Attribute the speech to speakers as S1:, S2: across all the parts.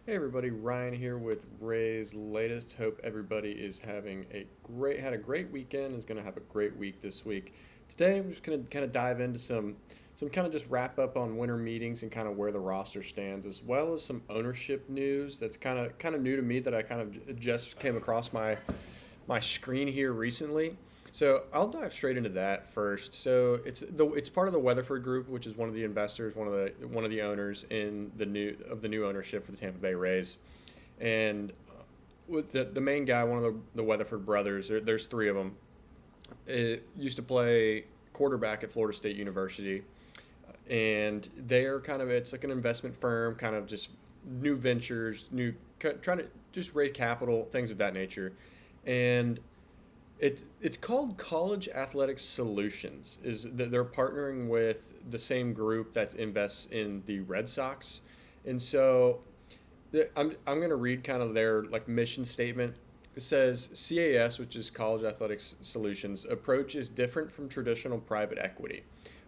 S1: Hey everybody, Ryan here with Ray's latest. Hope everybody is having had a great weekend, is going to have a great week this week. Today we're just going to kind of dive into some kind of just wrap up on winter meetings and kind of where the roster stands, as well as some ownership news that's kind of new to me that I kind of just came across my screen here recently. So I'll dive straight into that first. So it's part of the Weatherford Group, which is one of the investors, one of the owners in the new ownership for the Tampa Bay Rays, and with the main guy, one of the Weatherford brothers. There's three of them. It used to play quarterback at Florida State University, and they're kind of it's like an investment firm, kind of just new ventures, trying to just raise capital, things of that nature, and it's called College Athletic Solutions. Is that they're partnering with the same group that invests in the Red Sox, and so I'm going to read kind of their like mission statement. It says CAS, which is College Athletics Solutions, approach is different from traditional private equity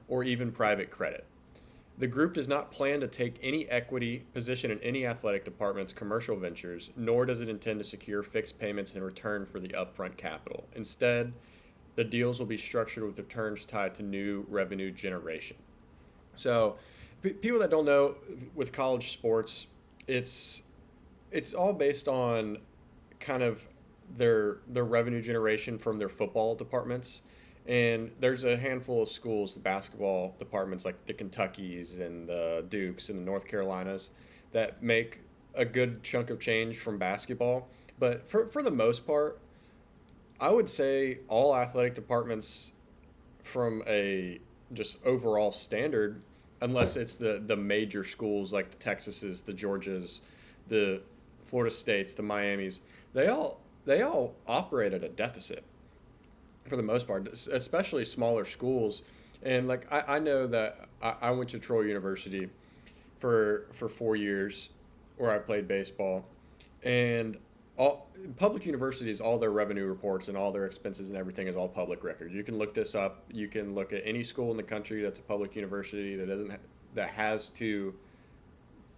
S1: or even private credit. The group does not plan to take any equity position in any athletic department's commercial ventures, nor does it intend to secure fixed payments in return for the upfront capital. Instead, the deals will be structured with returns tied to new revenue generation. So, people that don't know, with college sports, it's it's all based on kind of their revenue generation from their football departments. And there's a handful of schools, the basketball departments like the Kentuckys and the Dukes and the North Carolinas, that make a good chunk of change from basketball. But for the most part, I would say all athletic departments, from a just overall standard, unless it's the major schools like the Texases, the Georgias, the Florida States, the Miamis, they all operate at a deficit for the most part, especially smaller schools. And like I know that I went to Troy University for 4 years, where I played baseball, and all public universities, all their revenue reports and all their expenses and everything is all public record. You can look this up. You can look at any school in the country that's a public university that has to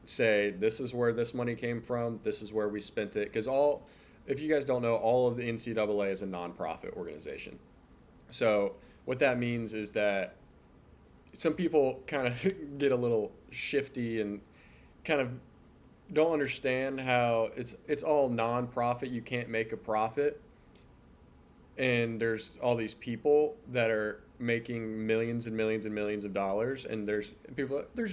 S1: say this is where this money came from, this is where we spent it, because all if you guys don't know, all of the NCAA is a nonprofit organization. So what that means is that some people kind of get a little shifty and kind of don't understand how it's all nonprofit. You can't make a profit, and there's all these people that are making millions and millions and millions of dollars, and there's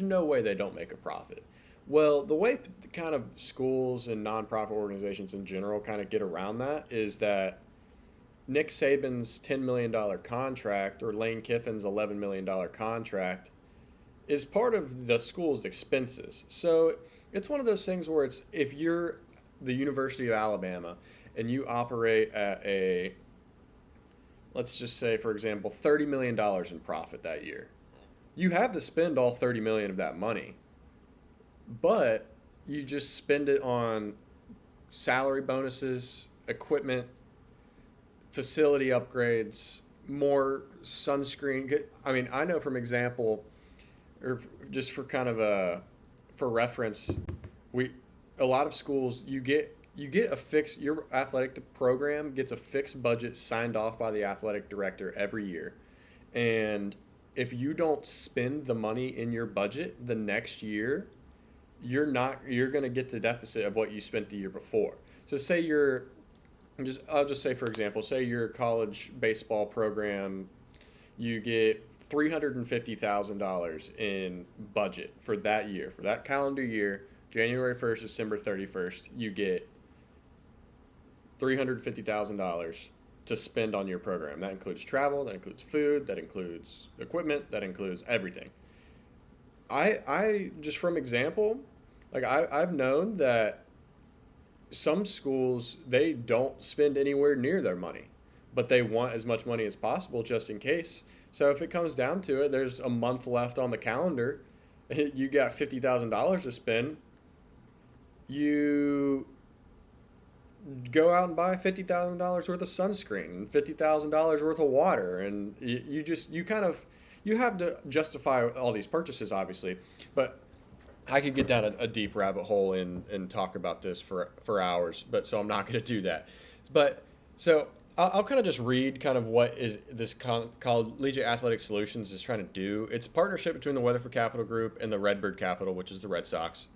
S1: no way they don't make a profit. Well, the way kind of schools and nonprofit organizations in general kind of get around that is that Nick Saban's $10 million contract, or Lane Kiffin's $11 million contract, is part of the school's expenses. So it's one of those things where it's if you're the University of Alabama and you operate at a, let's just say, for example, $30 million in profit that year, you have to spend all 30 million of that money, but you just spend it on salary bonuses, equipment, facility upgrades, more sunscreen. I mean, I know from example, or just for kind of for reference, we a lot of schools, you get a fixed, your athletic program gets a fixed budget signed off by the athletic director every year, and if you don't spend the money in your budget the next year, you're going to get the deficit of what you spent the year before. So say you're just I'll just say, for example, say your college baseball program, you get $350,000 in budget for that year, for that calendar year, January 1st, December 31st, you get $350,000 to spend on your program. That includes travel, that includes food, that includes equipment, that includes everything. I just from example, like I've known that some schools, they don't spend anywhere near their money, but they want as much money as possible just in case. So if it comes down to it, there's a month left on the calendar, you got $50,000 to spend, you go out and buy $50,000 worth of sunscreen and $50,000 worth of water, and you have to justify all these purchases, obviously, but I could get down a deep rabbit hole and talk about this for hours, but so I'm not going to do that. But so I'll kind of just read kind of what is this Collegiate Athletic Solutions is trying to do. It's a partnership between the Weatherford Capital Group and the Redbird Capital, which is the Red Sox.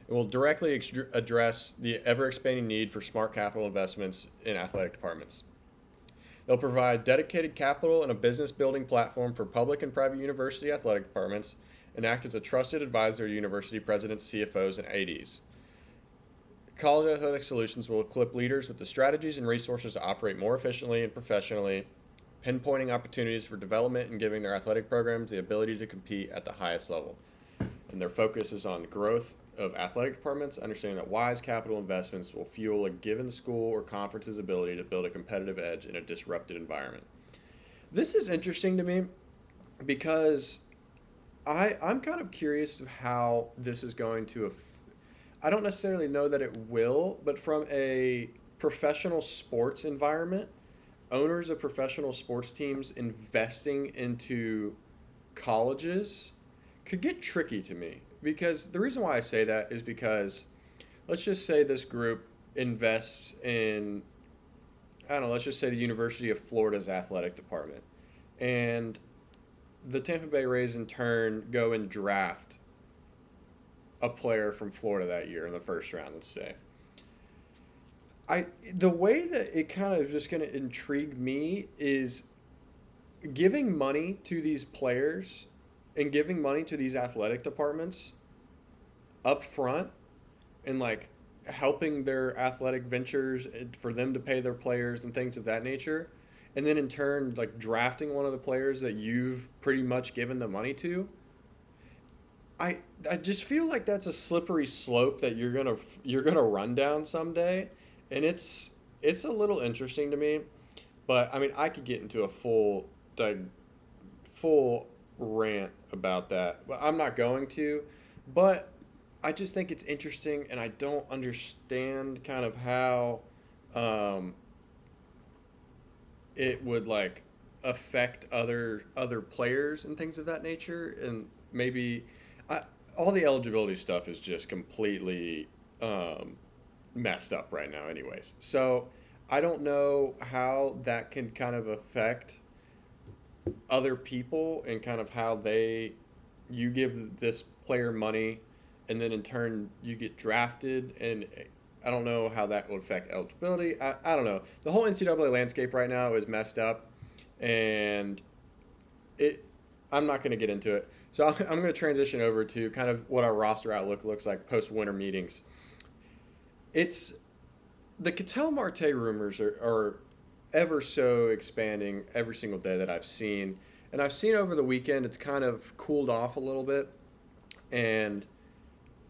S1: It will directly address the ever expanding need for smart capital investments in athletic departments. They'll provide dedicated capital and a business building platform for public and private university athletic departments and act as a trusted advisor to university presidents, CFOs, and ADs. College Athletic Solutions will equip leaders with the strategies and resources to operate more efficiently and professionally, pinpointing opportunities for development and giving their athletic programs the ability to compete at the highest level. And their focus is on growth of athletic departments, understanding that wise capital investments will fuel a given school or conference's ability to build a competitive edge in a disrupted environment. This is interesting to me because I'm kind of curious of how this is going to I don't necessarily know that it will, but from a professional sports environment, owners of professional sports teams investing into colleges could get tricky to me. Because the reason why I say that is because let's just say this group invests in, I don't know, let's just say the University of Florida's athletic department. And the Tampa Bay Rays in turn go and draft a player from Florida that year in the first round, let's say. The way that it kind of just going to intrigue me is giving money to these players and giving money to these athletic departments up front and like helping their athletic ventures for them to pay their players and things of that nature, and then in turn like drafting one of the players that you've pretty much given the money to. I just feel like that's a slippery slope that you're gonna run down someday, and it's a little interesting to me. But I mean, I could get into a full rant about that, but I'm not going to. But I just think it's interesting, and I don't understand kind of how it would like affect other players and things of that nature, and maybe I, all the eligibility stuff is just completely messed up right now, anyways. So I don't know how that can kind of affect other people and kind of how you give this player money and then in turn you get drafted, and I don't know how that will affect eligibility. I don't know. The whole NCAA landscape right now is messed up, and I'm not going to get into it. So I'm going to transition over to kind of what our roster outlook looks like post winter meetings. It's the Ketel Marte rumors are ever so expanding every single day that I've seen. And I've seen over the weekend it's kind of cooled off a little bit. And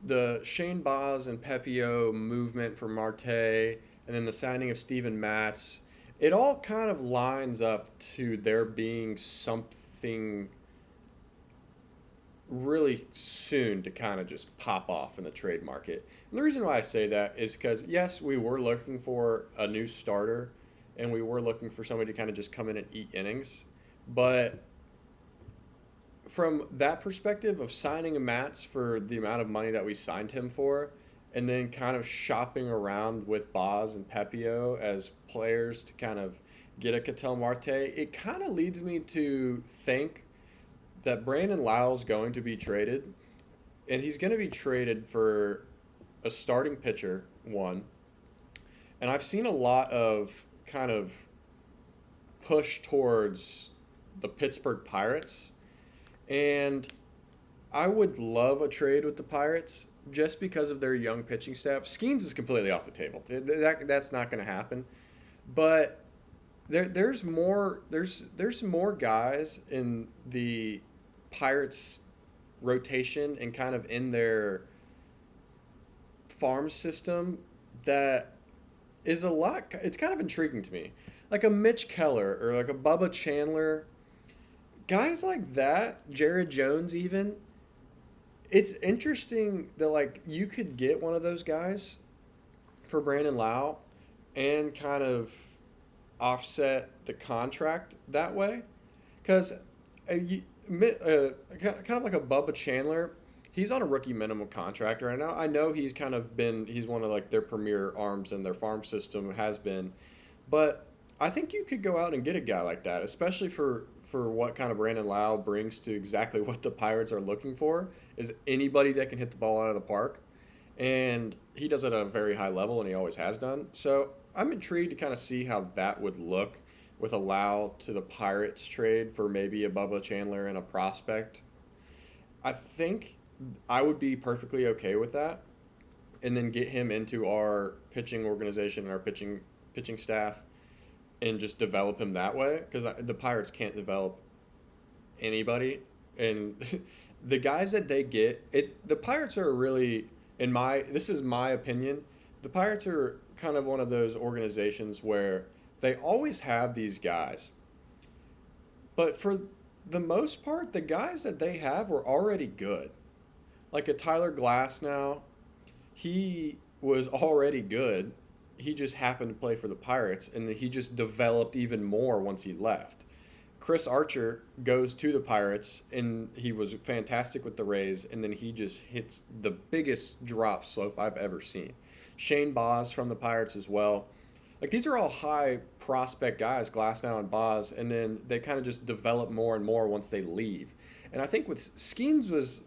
S1: the Shane Baz and Pepio movement for Marte, and then the signing of Steven Matz, it all kind of lines up to there being something really soon to kind of just pop off in the trade market. And the reason why I say that is because, yes, we were looking for a new starter, and we were looking for somebody to kind of just come in and eat innings. But from that perspective of signing a Mats for the amount of money that we signed him for, and then kind of shopping around with Baz and Pepio as players to kind of get a Ketel Marte, it kind of leads me to think that Brandon Lyle's going to be traded, and he's going to be traded for a starting pitcher, one. And I've seen a lot of kind of push towards the Pittsburgh Pirates, and I would love a trade with the Pirates just because of their young pitching staff. Skeens is completely off the table. That's not going to happen. But there's more guys in the Pirates rotation and kind of in their farm system that is a lot. It's kind of intriguing to me, like a Mitch Keller or like a Bubba Chandler, guys like that, Jared Jones even. It's interesting that like you could get one of those guys for Brandon Lau and kind of offset the contract that way, because kind of like a Bubba Chandler, he's on a rookie minimum contract right now. I know he's one of like their premier arms in their farm system has been, but I think you could go out and get a guy like that, especially for what kind of Brandon Lau brings to exactly what the Pirates are looking for is anybody that can hit the ball out of the park, and he does it at a very high level, and he always has done. So I'm intrigued to kind of see how that would look with a Lau to the Pirates trade for maybe a Bubba Chandler and a prospect. I think I would be perfectly okay with that, and then get him into our pitching organization and our pitching staff, and just develop him that way because the Pirates can't develop anybody, and the guys that they get it. The Pirates are really, in my this is my opinion, the Pirates are kind of one of those organizations where they always have these guys, but for the most part, the guys that they have were already good. Like a Tyler Glass now, he was already good. He just happened to play for the Pirates, and then he just developed even more once he left. Chris Archer goes to the Pirates, and he was fantastic with the Rays, and then he just hits the biggest drop slope I've ever seen. Shane Baz from the Pirates as well. Like these are all high prospect guys, Glasnow and Baz, and then they kind of just develop more and more once they leave. And I think with Skeens was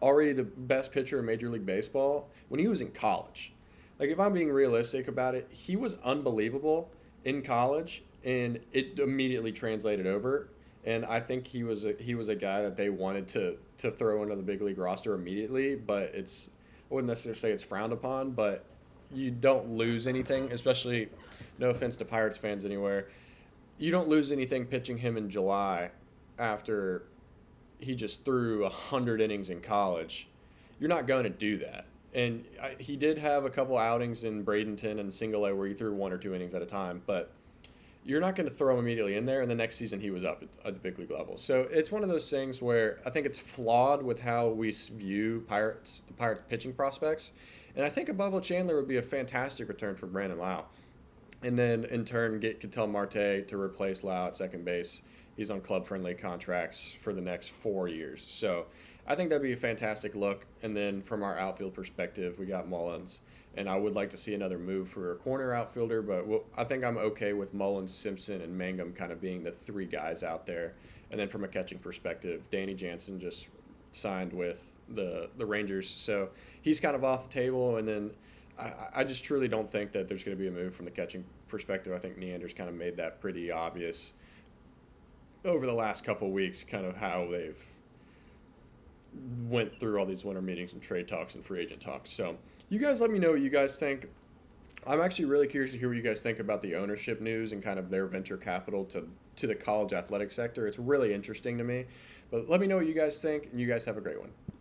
S1: already the best pitcher in Major League Baseball when he was in college. Like if I'm being realistic about it, he was unbelievable in college, and it immediately translated over. And I think he was a guy that they wanted to throw into the big league roster immediately. But I wouldn't necessarily say it's frowned upon, but you don't lose anything, especially no offense to Pirates fans anywhere. You don't lose anything pitching him in July after he just threw 100 innings in college. You're not going to do that. And he did have a couple outings in Bradenton and Single A where he threw 1 or 2 innings at a time, but you're not going to throw him immediately in there. And the next season he was up at the big league level. So it's one of those things where I think it's flawed with how we view the Pirates pitching prospects. And I think a Bubba Chandler would be a fantastic return for Brandon Lau. And then in turn get Ketel Marte to replace Lau at second base. He's on club-friendly contracts for the next 4 years. So I think that'd be a fantastic look. And then from our outfield perspective, we got Mullins. And I would like to see another move for a corner outfielder, but I think I'm okay with Mullins, Simpson, and Mangum kind of being the three guys out there. And then from a catching perspective, Danny Jansen just signed with the Rangers. So he's kind of off the table. And then I just truly don't think that there's going to be a move from the catching perspective. I think Neander's kind of made that pretty obvious over the last couple of weeks, kind of how they've went through all these winter meetings and trade talks and free agent talks. So you guys let me know what you guys think. I'm actually really curious to hear what you guys think about the ownership news and kind of their venture capital to the college athletic sector. It's really interesting to me. But let me know what you guys think, and you guys have a great one.